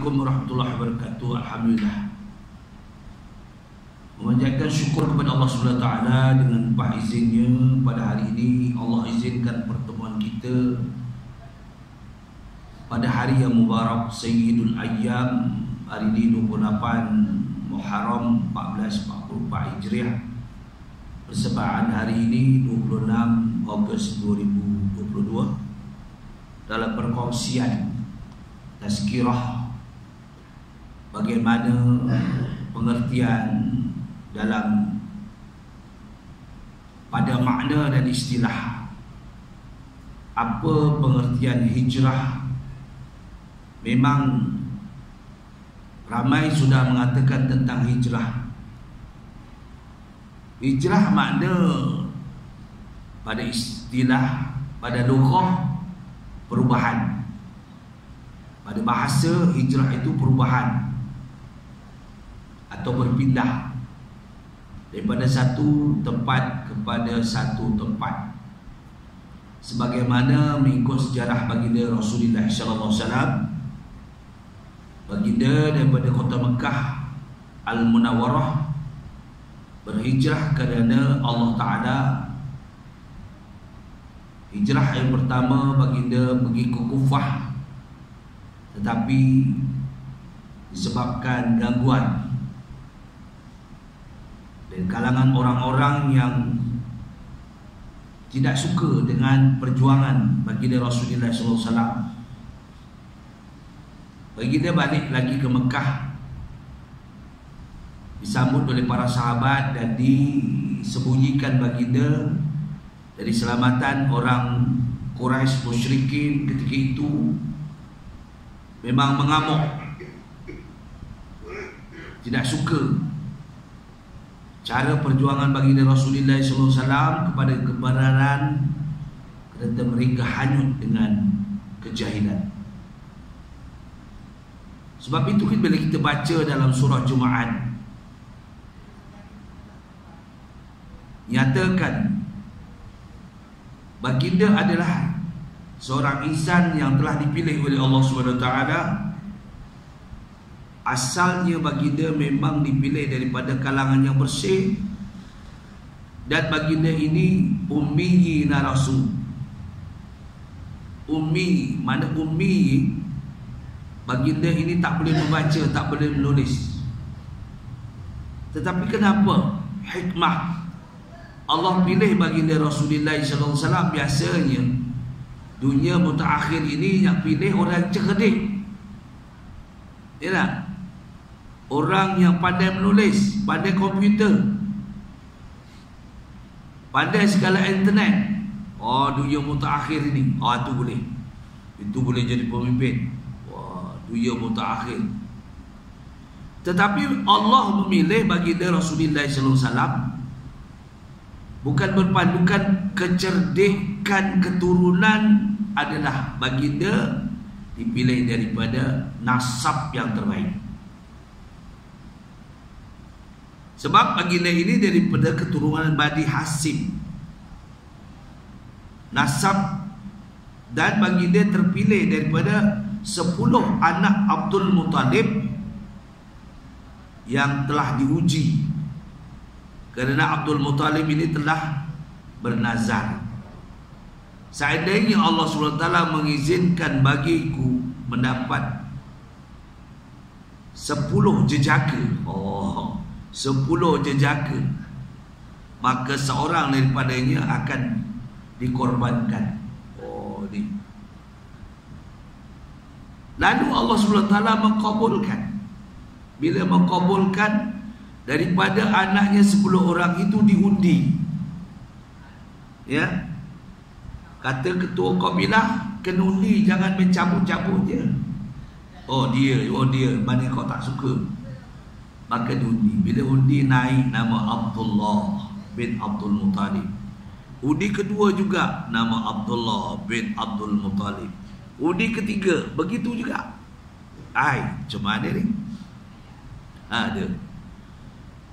Assalamualaikum warahmatullahi wabarakatuh. Alhamdulillah, memanjatkan syukur kepada Allah SWT dengan limpah izinnya. Pada hari ini Allah izinkan pertemuan kita pada hari yang mubarak Sayyidul Ayyam, hari ini 28 Muharram 1444 Hijriah, persebaan hari ini 26 Ogos 2022, dalam perkongsian tazkirah bagaimana pengertian dalam pada makna dan istilah. Apa pengertian hijrah? Memang ramai sudah mengatakan tentang hijrah. Hijrah makna pada istilah, pada lughah, perubahan. Pada bahasa, hijrah itu perubahan atau berpindah daripada satu tempat kepada satu tempat, sebagaimana mengikut sejarah baginda Rasulullah SAW. Baginda daripada kota Mekah Al-Munawwarah berhijrah kerana Allah Ta'ala. Hijrah yang pertama, baginda pergi ke Kufah, tetapi disebabkan gangguan dan kalangan orang-orang yang tidak suka dengan perjuangan baginda Rasulullah SAW, baginda balik lagi ke Mekah, disambut oleh para sahabat dan disembunyikan baginda dari selamatan orang Quraisy musyrikin ketika itu. Memang mengamuk, tidak suka cara perjuangan baginda Rasulullah SAW kepada kebenaran, kerana mereka hanyut dengan kejahilan. Sebab itu bila kita baca dalam surah Jumaat, nyatakan baginda adalah seorang insan yang telah dipilih oleh Allah SWT. Asalnya baginda memang dipilih daripada kalangan yang bersih, dan baginda ini ummi rasul. Ummi, mana ummi? Baginda ini tak boleh membaca, tak boleh menulis. Tetapi kenapa? Hikmah Allah pilih baginda Rasulullah SAW. Biasanya dunia mutaakhir ini yang pilih orang cerdik, ya tak? Orang yang pandai menulis, pandai komputer, pandai segala internet. Oh, dunia mutaakhir ini, oh itu boleh, itu boleh jadi pemimpin. Wah, dunia mutaakhir. Tetapi Allah memilih baginda Rasulullah SAW bukan berpandukan kecerdikan keturunan, adalah baginda dipilih daripada nasab yang terbaik. Sebab baginda ini daripada keturunan Bani Hasim, nasab, dan baginda terpilih daripada 10 anak Abdul Muttalib yang telah diuji, kerana Abdul Muttalib ini telah bernazar, seandainya Allah SWT mengizinkan bagiku mendapat 10 jejaka, 10 jejaka, maka seorang daripadanya akan dikorbankan. Lalu Allah SWT mengkabulkan. Bila mengkabulkan, daripada anaknya 10 orang itu diundi, ya, kata ketua kabilah, kena undi, jangan mencabut-cabut je. Oh dia, mana kau tak suka, maka diundi. Bila undi naik nama Abdullah bin Abdul Muttalib. Undi kedua juga nama Abdullah bin Abdul Muttalib. Undi ketiga begitu juga. Macam mana ni? Ada.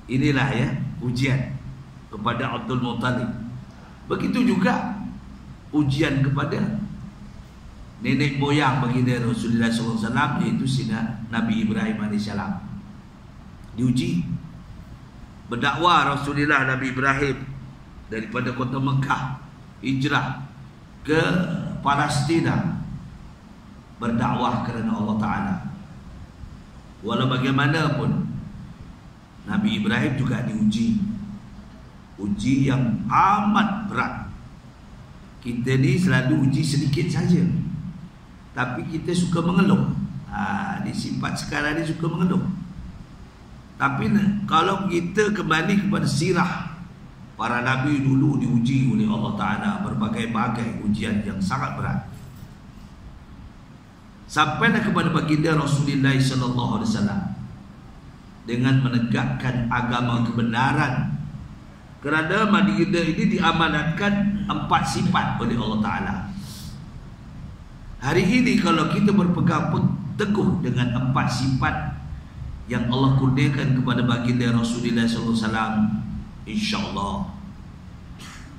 Inilah ya ujian kepada Abdul Muttalib. Begitu juga ujian kepada nenek moyang baginda Rasulullah SAW, iaitu Sina Nabi Ibrahim AS. Diuji. Berdakwah Rasulullah Nabi Ibrahim daripada kota Mekah hijrah ke Palestina, berdakwah kerana Allah Ta'ala. Walau bagaimanapun, Nabi Ibrahim juga diuji, uji yang amat berat. Kita ni selalu uji sedikit saja, tapi kita suka mengeluh. Di sifat sekarang ni suka mengeluh. Tapi kalau kita kembali kepada sirah para Nabi dulu, diuji oleh Allah Ta'ala berbagai-bagai ujian yang sangat berat. Sampailah kepada baginda Rasulullah SAW dengan menegakkan agama kebenaran. Kerana baginda ini diamanatkan 4 sifat oleh Allah Ta'ala. Hari ini kalau kita berpegang teguh dengan 4 sifat yang Allah kurniakan kepada baginda Rasulullah SAW,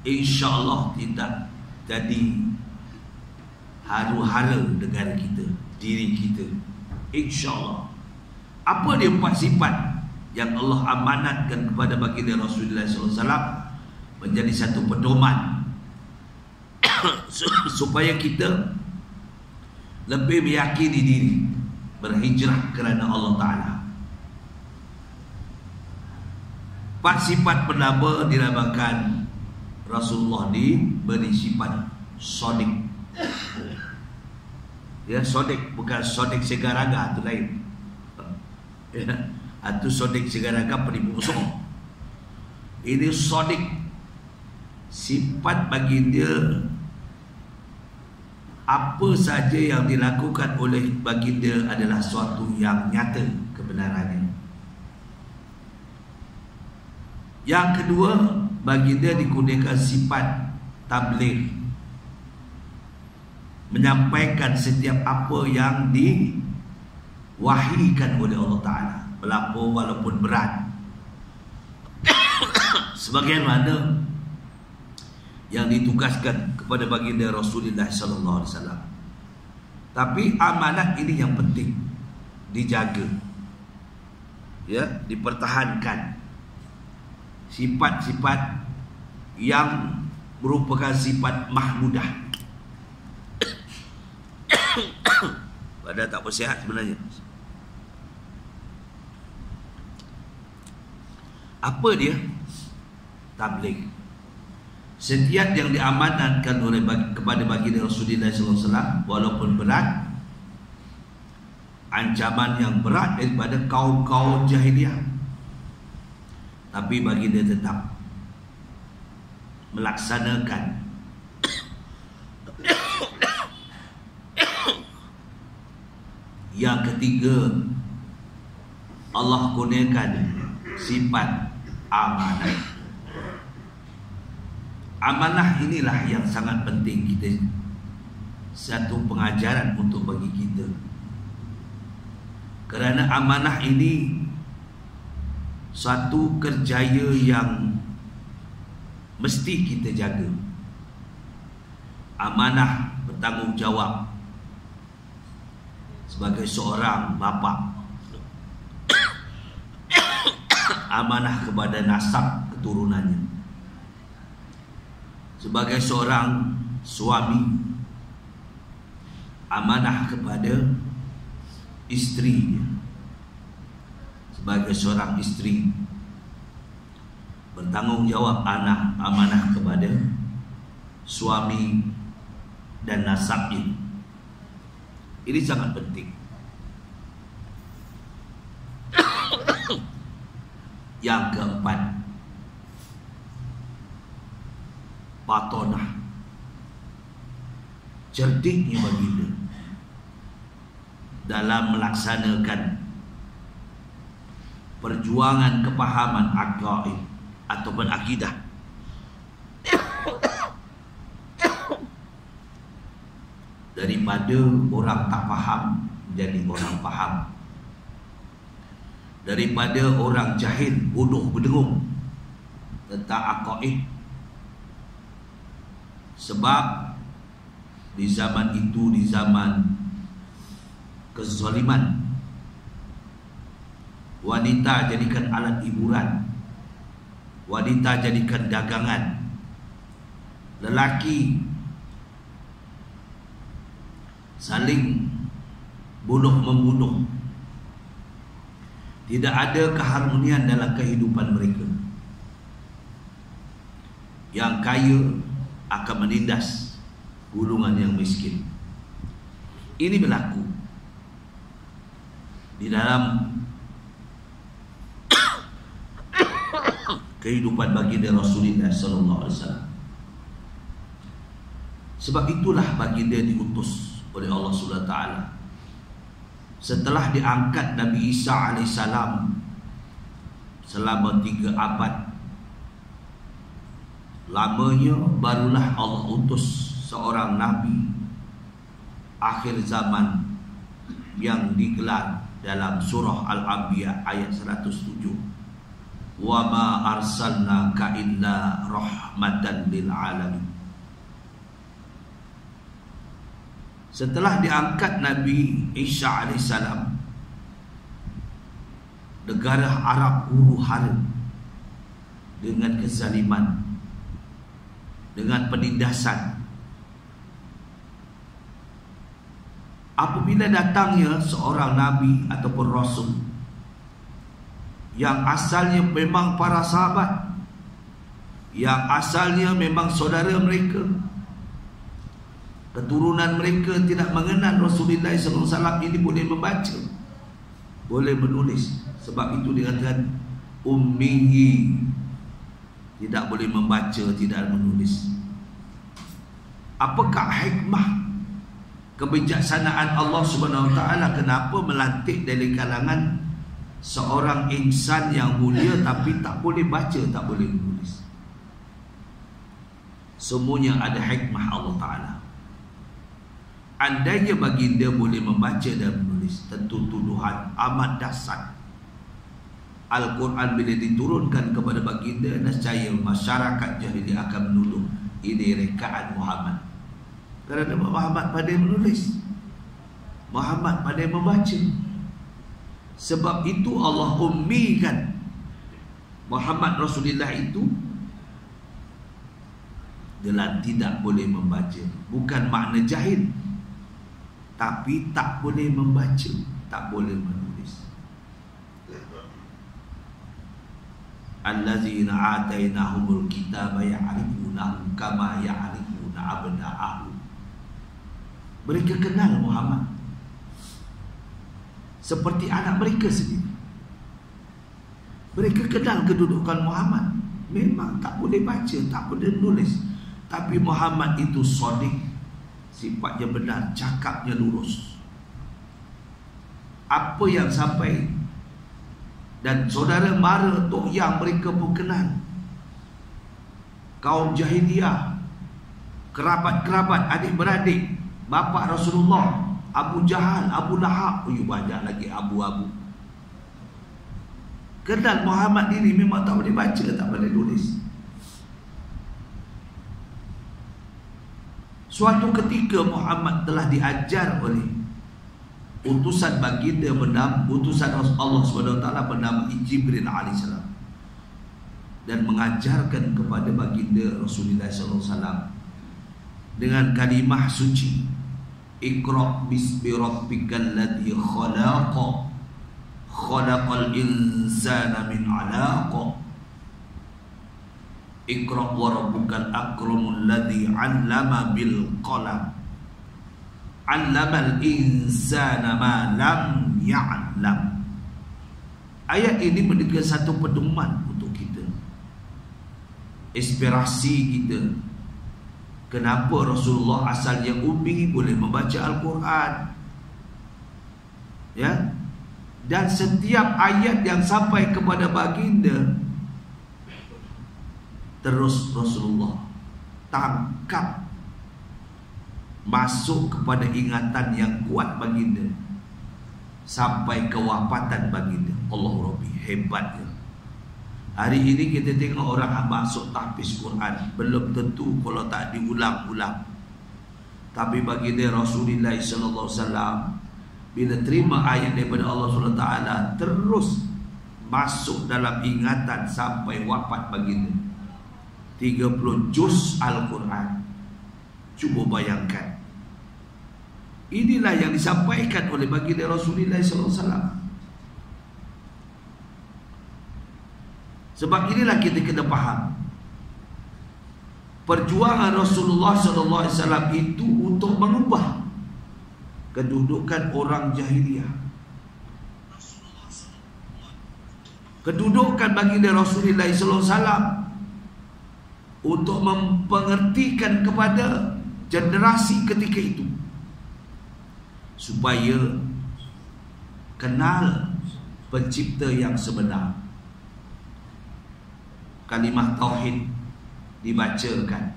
InsyaAllah tidak jadi haru-hara negara kita, diri kita. InsyaAllah. Apa dia 4 sifat yang Allah amanatkan kepada baginda Rasulullah SAW menjadi satu pedoman supaya kita lebih meyakini diri berhijrah kerana Allah Ta'ala. 4 sifat pertama dinamakan Rasulullah diberi sifat sodik. Ya, sodik, bukan sodik segaraga, itu lain. Ya, itu sodik segaraga penipu musuh. Ini sodik, sifat baginda apa saja yang dilakukan oleh baginda adalah suatu yang nyata kebenarannya. Yang kedua, baginda dikurniakan sifat tabligh, menyampaikan setiap apa yang diwahyukan oleh Allah Ta'ala, berlaku walaupun berat. Sebagaimana yang ditugaskan kepada baginda Rasulullah SAW. Tapi amanat ini yang penting dijaga, ya, dipertahankan. Sifat-sifat yang merupakan sifat mahmudah. Padahal tak bersihat sebenarnya. Apa dia? Tabligh. Setiap yang diamanatkan oleh kepada baginda Rasulullah SAW, walaupun berat, ancaman yang berat daripada kaum-kaum jahiliah, tapi baginda tetap melaksanakan. Yang ketiga, Allah kurniakan sifat amanah. Amanah inilah yang sangat penting kita, satu pengajaran untuk bagi kita. Kerana amanah ini satu kerjaya yang mesti kita jaga. Amanah bertanggungjawab sebagai seorang bapa, amanah kepada nasab keturunannya, sebagai seorang suami, amanah kepada isterinya, sebagai seorang isteri bertanggungjawab amanah kepada suami dan nasabnya. Ini sangat penting. Yang keempat, batonah, cerdiknya baginda dalam melaksanakan perjuangan kepahaman aqaid ataupun akidah. Daripada orang tak faham menjadi orang faham, daripada orang jahil bodoh berdengung tentang aqaid. Sebab di zaman itu, di zaman kezaliman, wanita jadikan alat hiburan, wanita jadikan dagangan, lelaki saling bunuh-membunuh. Tidak ada keharmonian dalam kehidupan mereka. Yang kaya akan menindas golongan yang miskin. Ini berlaku di dalam kehidupan baginda Rasulullah sallallahu alaihi wasallam. Sebab itulah baginda diutus oleh Allah Subhanahu wa taala. Setelah diangkat Nabi Isa alaihissalam selama 3 abad lamanya, barulah Allah utus seorang Nabi akhir zaman yang digelar dalam surah Al-Anbiya ayat 107. Wa ma arsalnaka illa rahmatan lil alamin. Setelah diangkat Nabi Isa alaihissalam, negara Arab huru-hara dengan kezaliman, dengan penindasan. Apabila datangnya seorang Nabi ataupun Rasul yang asalnya memang para sahabat, yang asalnya memang saudara mereka, keturunan mereka tidak mengenal Rasulullah SAW, ini boleh membaca, boleh menulis. Sebab itu dikatakan ummiyi, tidak boleh membaca, tidak menulis. Apakah hikmah kebijaksanaan Allah Subhanahu wa taala kenapa melantik dari kalangan seorang insan yang mulia tapi tak boleh baca, tak boleh menulis? Semuanya ada hikmah Allah Taala. Andainya baginda boleh membaca dan menulis, tentu tuduhan amat dahsyat. Al-Quran bila diturunkan kepada baginda, nescaya masyarakat jahiliyah akan menuduh ini rekaan Muhammad. Kerana Muhammad pandai menulis, Muhammad pandai membaca. Sebab itu Allah ummikan Muhammad Rasulullah itu dengan tidak boleh membaca. Bukan makna jahil, tapi tak boleh membaca, tak boleh menulis. Allazina atainahumul kitaba ya'rifunahu kama ya'rifuna abna'ahum. Mereka kenal Muhammad seperti anak mereka sendiri. Mereka kenal kedudukan Muhammad. Memang tak boleh baca, tak boleh menulis, tapi Muhammad itu shadiq, sifatnya benar, cakapnya lurus. Apa yang sampai dan saudara mara tok yang mereka pun kenal. Kaum jahiliyah, kerabat-kerabat, adik-beradik bapa Rasulullah, Abu Jahal, Abu Lahab, banyak lagi abu-abu. Kenal Muhammad ini, memang tak boleh baca, tak boleh tulis. Suatu ketika Muhammad telah diajar oleh utusan baginda bernama, utusan Allah SWT bernama Jibril alaihissalam, dan mengajarkan kepada baginda Rasulullah SAW dengan kalimah suci, Iqra bismi rabbikal ladzi khalaqa, khalaqal insana min 'alaq. Iqra wa rabbukal akramul ladzi 'allama bil qalam, 'allamal insana ma lam ya'lam. Ayat ini menjadi satu pedoman untuk kita, inspirasi kita. Kenapa Rasulullah asalnya ummi boleh membaca Al-Quran, ya? Dan setiap ayat yang sampai kepada baginda, terus Rasulullah tangkap, masuk kepada ingatan yang kuat baginda sampai kewafatan baginda. Allah Rabbi, hebatnya. Hari ini kita tengok orang masuk tahfiz Quran, belum tentu kalau tak diulang-ulang, Tapi baginda Rasulullah sallallahu alaihi wasallam bila terima ayat daripada Allah SWT, terus masuk dalam ingatan sampai wafat baginda. 30 juz Al-Quran. Cuba bayangkan. Inilah yang disampaikan oleh baginda Rasulullah SAW. Sebab inilah kita kena faham. Perjuangan Rasulullah SAW itu untuk mengubah kedudukan orang jahiliyah. Kedudukan baginda Rasulullah SAW untuk mempengertikan kepada generasi ketika itu supaya kenal pencipta yang sebenar. Kalimah tauhid dibacakan.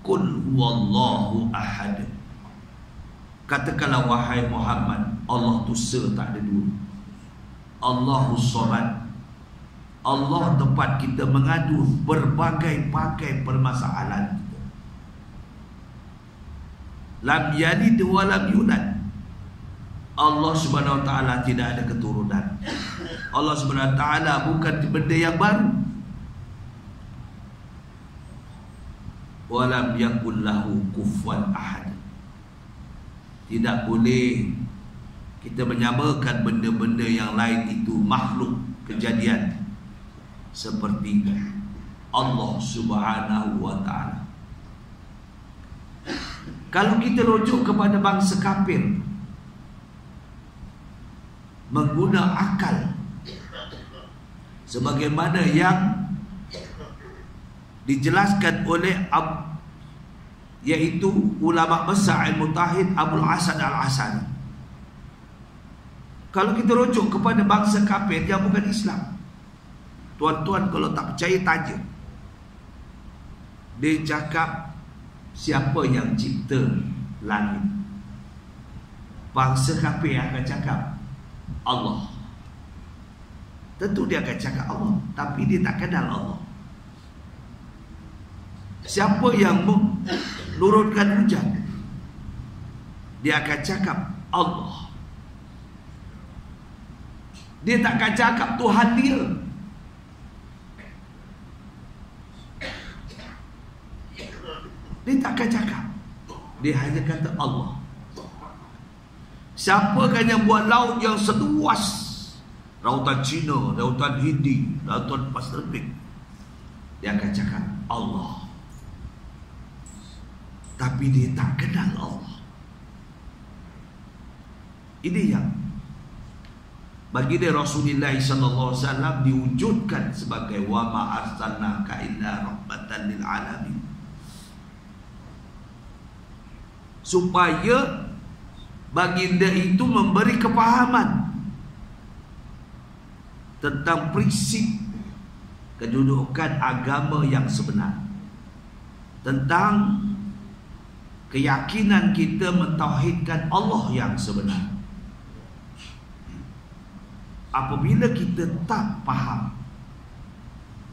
Qul huwallahu ahad. Katakanlah wahai Muhammad, Allah tu tak ada dua. Allahus samad. Allah tempat kita mengadu berbagai-bagai permasalahan kita. Lam yalid wa lam yulad. Allah Subhanahu wa taala tidak ada keturunan. Allah Subhanahu wa taala bukan benda yang baru. Wa lam yakul lahu kufuwan ahad. Tidak boleh kita menyamakan benda-benda yang lain itu makhluk kejadian seperti Allah Subhanahu wa taala. Kalau kita rujuk kepada bangsa kafir mengguna akal sebagaimana yang dijelaskan oleh yaitu ulama besar ilmu tauhid Abul Hasan Al-Asani. Kalau kita rujuk kepada bangsa kafir yang bukan Islam, tuan-tuan kalau tak percaya tanya. Dia cakap siapa yang cipta langit? Bangsa kafir akan cakap Allah. Tentu dia akan cakap Allah, tapi dia tak kenal Allah. Siapa yang menurunkan hujan? Dia akan cakap Allah. Dia tak akan cakap Tuhan dia. Dia tak akan cakap. Dia hanya kata Allah. Siapakah yang buat laut yang seluas lautan Cina, lautan Hindi, lautan Pasifik? Dia akan cakap Allah. Tapi dia tak kenal Allah. Ini yang baginda Rasulullah sallallahu alaihi wasallam diwujudkan sebagai wa ma arsalnaka illa rahmatan lil alamin. Supaya baginda itu memberi kepahaman tentang prinsip kedudukan agama yang sebenar, tentang keyakinan kita mentauhidkan Allah yang sebenar. Apabila kita tak faham,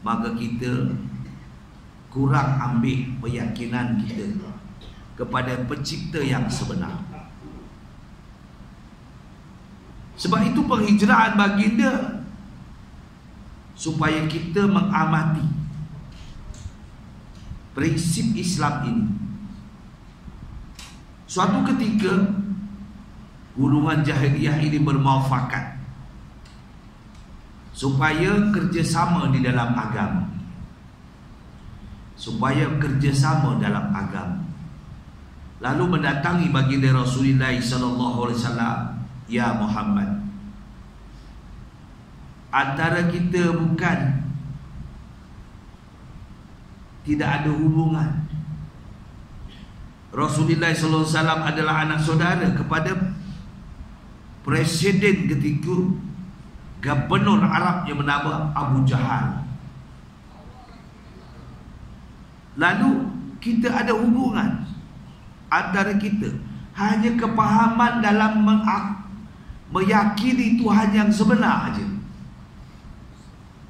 maka kita kurang ambil keyakinan kita kepada pencipta yang sebenar. Sebab itu penghijrahan baginda supaya kita mengamati prinsip Islam ini. Suatu ketika golongan jahiliyah ini bermuafakat supaya kerjasama di dalam agama, supaya kerjasama dalam agama. Lalu mendatangi baginda Rasulullah sallallahu alaihi wasallam, ya Muhammad, antara kita bukan tidak ada hubungan. Rasulullah sallallahu alaihi wasallam adalah anak saudara kepada presiden ketika gubernur Arab yang bernama Abu Jahal. Lalu kita ada hubungan antara kita hanya kepahaman dalam meyakini Tuhan yang sebenar aja.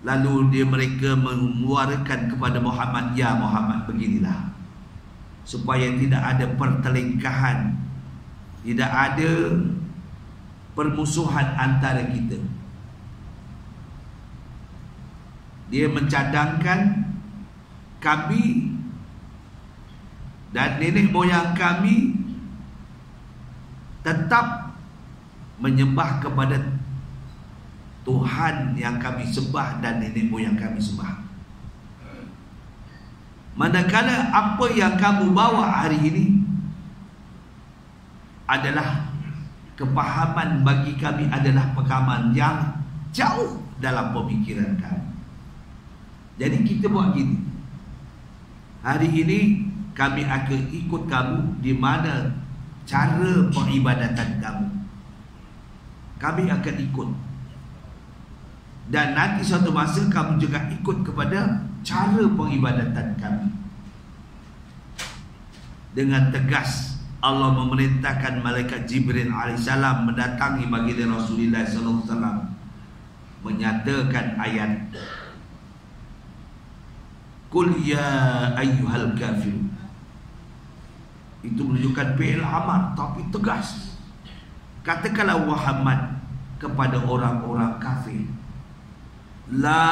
Lalu mereka mengeluarkan kepada Muhammad, ya Muhammad, beginilah. supaya tidak ada pertelingkahan, tidak ada permusuhan antara kita. Dia mencadangkan kami dan nenek moyang kami tetap menyembah kepada Tuhan yang kami sembah dan nenek moyang kami sembah. Manakala apa yang kamu bawa hari ini adalah kepahaman bagi kami, adalah pemahaman yang jauh dalam pemikiran kami. Jadi kita buat gini, hari ini kami akan ikut kamu di mana cara peribadatan kamu. Kami akan ikut. Dan nanti suatu masa kamu juga ikut kepada cara peribadatan kami. Dengan tegas Allah memerintahkan malaikat Jibril alaihissalam mendatangi baginda Rasulullah sallallahu alaihi wasallam, menyatakan ayat Qul ya ayyuhal kafir. Itu menunjukkan fi'il amar tapi tegas. Katakanlah Muhammad kepada orang-orang kafir, la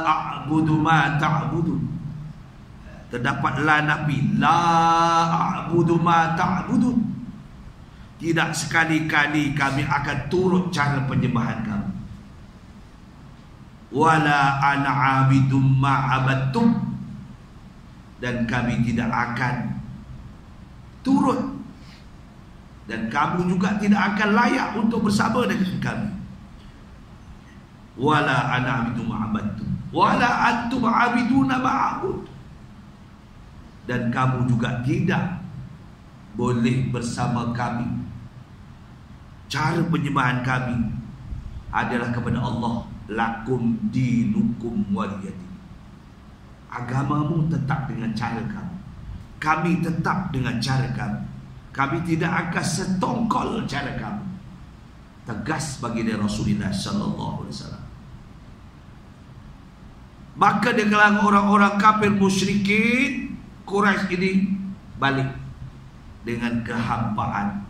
a'budu ma ta'budun. Terdapat la nabi, la a'budu ma ta'budun. Tidak sekali-kali kami akan turut cara penyembahan kamu. Wala ana 'abidum ma 'abadtum. Dan kami tidak akan turut, dan kamu juga tidak akan layak untuk bersama dengan kami. Wala ana 'abidum ma 'abadtum wala antum 'abiduna ma 'abud. Dan kamu juga tidak boleh bersama kami. Cara penyembahan kami adalah kepada Allah. Lakum dinukum waliyadin. Agamamu tetap dengan cara kamu, kami tetap dengan cara kami. Kami tidak akan setongkol cara kamu. Tegas bagi Rasulullah sallallahu alaihi wasallam. Maka di kalangan orang-orang kafir musyrikin Quraisy ini balik dengan kehampaan.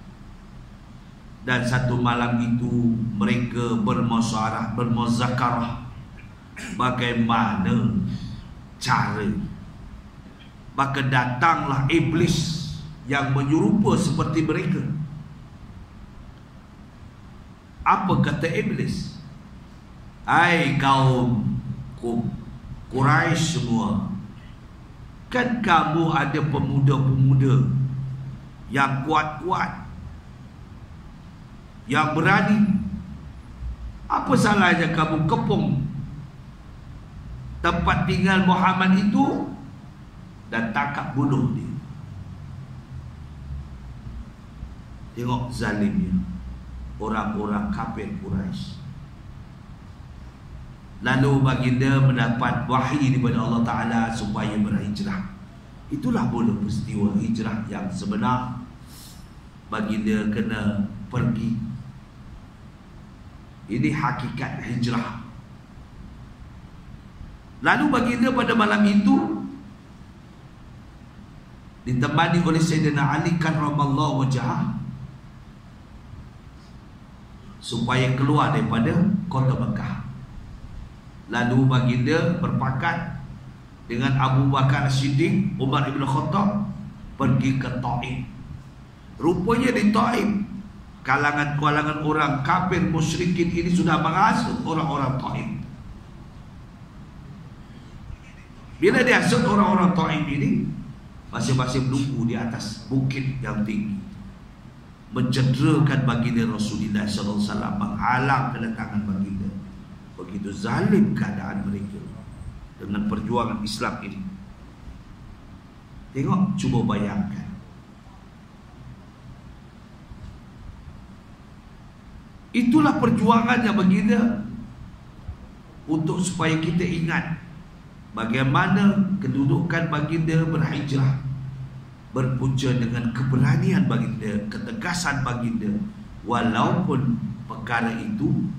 Dan satu malam itu mereka bermuzakarah bagaimana cara. Maka datanglah iblis yang menyerupa seperti mereka. Apa kata iblis? Hai kaum Quraisy semua, kan kamu ada pemuda-pemuda yang kuat-kuat, yang berani. Apa salahnya kamu kepung tempat tinggal Muhammad itu dan tangkap bunuh dia? Tengok zalimnya orang-orang kafir Quraisy. Lalu baginda mendapat wahyi daripada Allah Ta'ala supaya berhijrah. Itulah mula peristiwa hijrah yang sebenar. Baginda kena pergi. Ini hakikat hijrah. Lalu baginda pada malam itu ditemani oleh Sayyidina Ali karramallahu wajhah supaya keluar daripada kota Mekah. Lalu baginda berpakat dengan Abu Bakar Siddiq, Umar Ibn Khattab pergi ke Taif. Rupanya di Taif kalangan-kalangan orang kafir musyrikin ini sudah menghasut orang-orang Taif. Bila dihasut orang-orang Taif ini, masing-masing menunggu di atas bukit yang tinggi, mencederakan baginda Rasulullah sallallahu alaihi wasallam, menghalang kedatangan baginda. Begitu zalim keadaan mereka dengan perjuangan Islam ini. Tengok, cuba bayangkan. Itulah perjuangannya baginda untuk supaya kita ingat bagaimana kedudukan baginda berhijrah, berpunca dengan keberanian baginda, ketegasan baginda. Walaupun perkara itu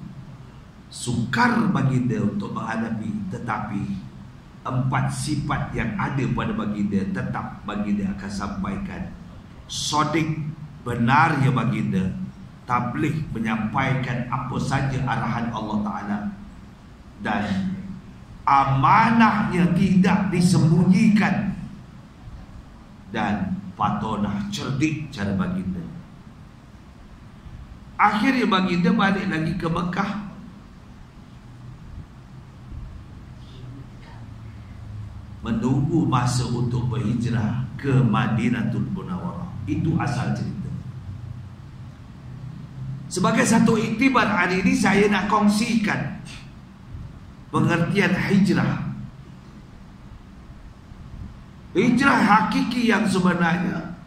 sukar baginda untuk menghadapi, tetapi empat sifat yang ada pada baginda, tetap baginda akan sampaikan. Sodik, benar ya baginda, tabligh, menyampaikan apa saja arahan Allah Ta'ala, dan amanahnya tidak disembunyikan, dan fatonah, cerdik cara baginda. Akhirnya baginda balik lagi ke Mekah, menunggu masa untuk berhijrah ke Madinatul Munawwarah. Itu asal cerita. Sebagai satu iktibar hari ini, saya nak kongsikan pengertian hijrah. Hijrah hakiki yang sebenarnya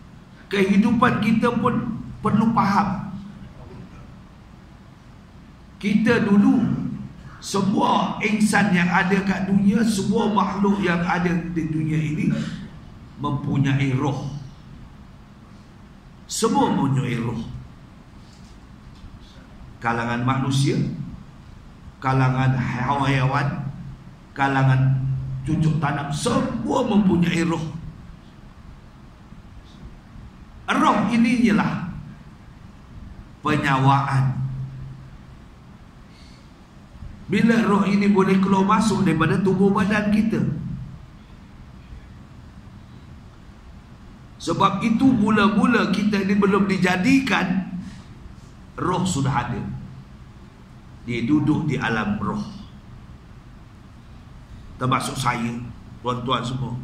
kehidupan kita pun perlu faham. Kita dulu, semua insan yang ada kat dunia, semua makhluk yang ada di dunia ini mempunyai roh. Semua mempunyai roh. Kalangan manusia, kalangan haiwan, kalangan cucuk tanam, semua mempunyai roh. Roh ini ialah penyawaan. Bila roh ini boleh keluar masuk daripada tubuh badan kita. Sebab itu mula-mula kita ini belum dijadikan, roh sudah ada. Dia duduk di alam roh. Termasuk saya, tuan-tuan semua,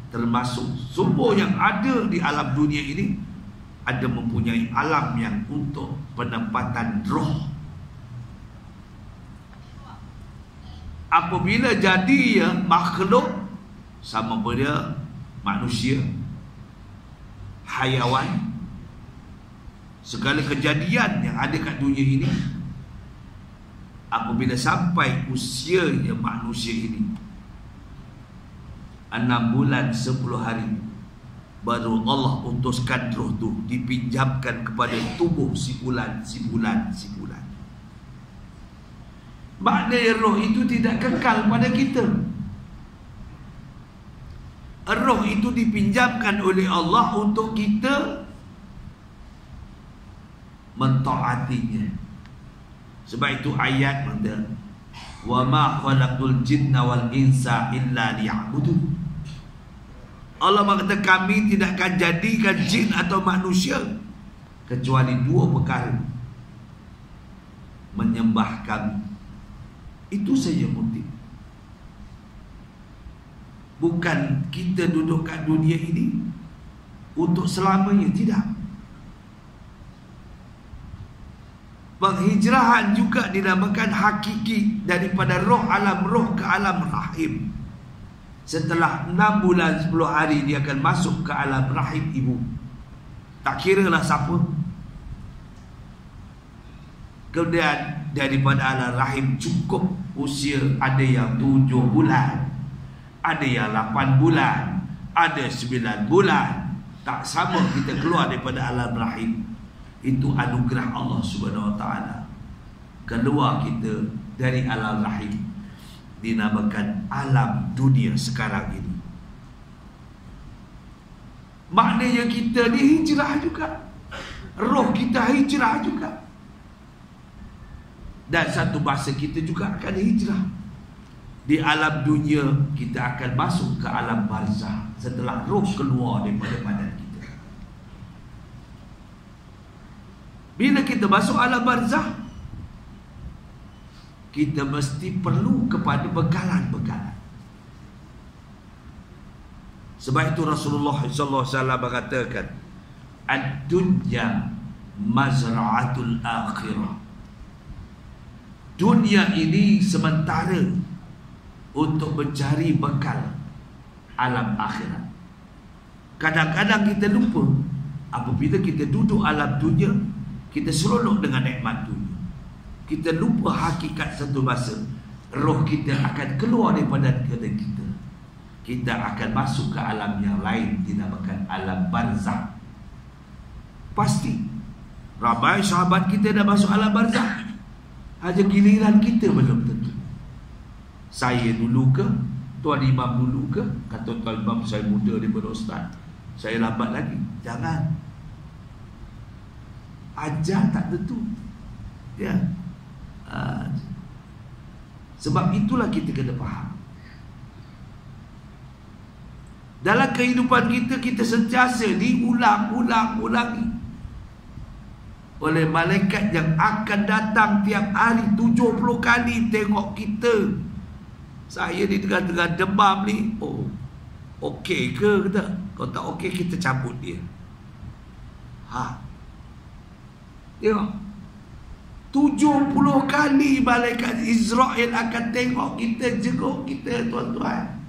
termasuk semua yang ada di alam dunia ini, ada mempunyai alam yang untuk penempatan roh. Apabila jadi ya makhluk, sama pada manusia, haiwan, segala kejadian yang ada kat dunia ini, apabila sampai usianya manusia ini 6 bulan 10 hari, baru Allah utuskan roh tu dipinjamkan kepada tubuh si bulan. Maknanya roh itu tidak kekal pada kita. Roh itu dipinjamkan oleh Allah untuk kita mentaatinya. Sebab itu ayat kata, wa ma khalaqul jinna wal insa illa liya'budun. Allah berkata, kami tidak akan jadikan jin atau manusia kecuali 2 perkara: menyembah kami. Itu saja motif. Bukan kita duduk kat dunia ini untuk selamanya, tidak. Penghijrahan juga dinamakan hakiki, daripada roh, alam roh ke alam rahim. Setelah 6 bulan 10 hari dia akan masuk ke alam rahim ibu. Tak kira lah siapa. Kemudian daripada alam rahim cukup usia, ada yang 7 bulan, ada yang 8 bulan, ada 9 bulan. Tak sama kita keluar daripada alam rahim. Itu anugerah Allah Subhanahu Wa Taala. Keluar kita dari alam rahim, dinamakan alam dunia sekarang ini. Maknanya kita ni hijrah juga. Roh kita hijrah juga. Dan satu masa kita juga akan hijrah. Di alam dunia kita akan masuk ke alam barzah setelah roh keluar daripada badan kita. Bila kita masuk alam barzah, kita mesti perlu kepada begalan-begalan. Sebab itu Rasulullah SAW mengatakan, ad-dunya mazra'atul akhirah. Dunia ini sementara untuk mencari bekal alam akhirat. Kadang-kadang kita lupa, apabila kita duduk alam dunia, kita seronok dengan nikmat dunia. Kita lupa hakikat satu masa roh kita akan keluar daripada badan kita. Kita akan masuk ke alam yang lain, dinamakan alam barzah. Pasti ramai sahabat kita dah masuk alam barzah, hanya giliran kita belum tentu. Saya dulu ke, Tuan Imam dulu ke? Kata Tuan Imam, saya muda daripada Ustaz, saya lambat lagi. Jangan. Ajar tak tentu. Ya. Sebab itulah kita kena faham. Dalam kehidupan kita, kita sentiasa diulang-ulangi oleh malaikat yang akan datang tiap hari 70 kali tengok kita. Saya di tengah-tengah demam ni, oh, okey ke kata? Kalau tak okey, kita cabut dia. Tengok, 70 kali malaikat Israel akan tengok kita, jenguk kita, tuan-tuan.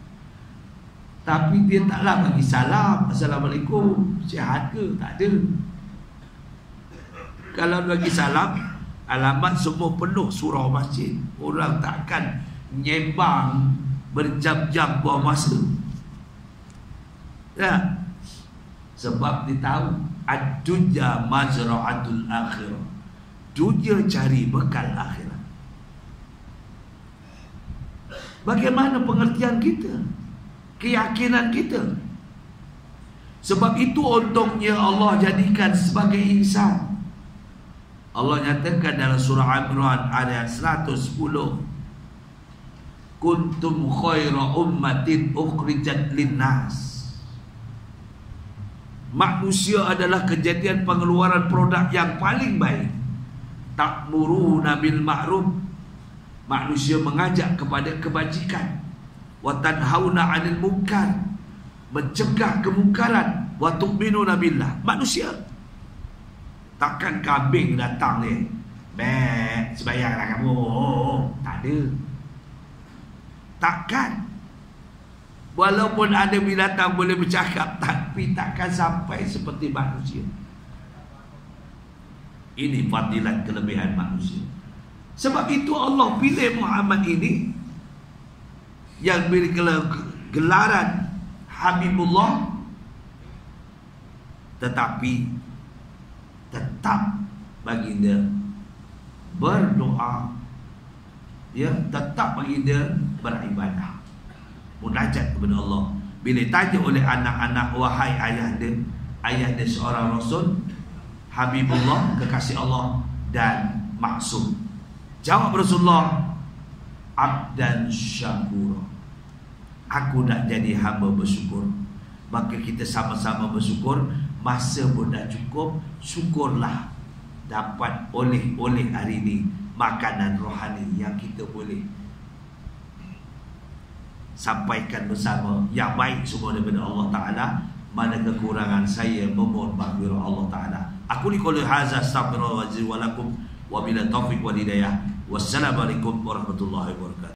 Tapi dia taklah bagi salam, Assalamualaikum, sihat ke? Tak ada. Kalau bagi salam, alamat semua penuh surau masjid. Orang takkan nyembang berjam-jam buang masa. Ya. Sebab dia tahu ad-dunya mazra'atul akhirah. Dunia cari bekal akhirat. Bagaimana pengertian kita? Keyakinan kita. Sebab itu untungnya Allah jadikan sebagai insan. Allah nyatakan dalam surah Imran ayat 110, kuntum khaira ummatin ukhrijat linnas. Manusia adalah kejadian pengeluaran produk yang paling baik. Ta'muruna bil ma'ruf, manusia mengajak kepada kebajikan. Wa tanhauna 'anil munkar, mencegah kemungkaran. Wa tu'minuna billah, manusia. Takkan kambing datang ni, sembayanglah kamu. Tak ada. Takkan. Walaupun ada binatang boleh bercakap, tapi takkan sampai seperti manusia. Ini fadilat kelebihan manusia. Sebab itu Allah pilih Muhammad ini yang beri gelaran Habibullah, tetapi tetap baginda berdoa, ya, tetap baginda beribadah, munajat kepada Allah. Bila tanya oleh anak-anak, wahai ayahda seorang Rasul, Habibullah, kekasih Allah dan maksum, jawab Rasulullah, abdan syakura, aku nak jadi hamba bersyukur. Maka kita sama-sama bersyukur. Masa pun dah cukup, syukurlah dapat oleh hari ini makanan rohani yang kita boleh sampaikan bersama, yang baik semua daripada Allah Ta'ala. Mana kekurangan saya memohon maghfirah Allah Ta'ala. Aku ni qulu hadza astaghfirullah wa lakum wa bila taufiq wal hidayah. Wassalamualaikum warahmatullahi wabarakatuh.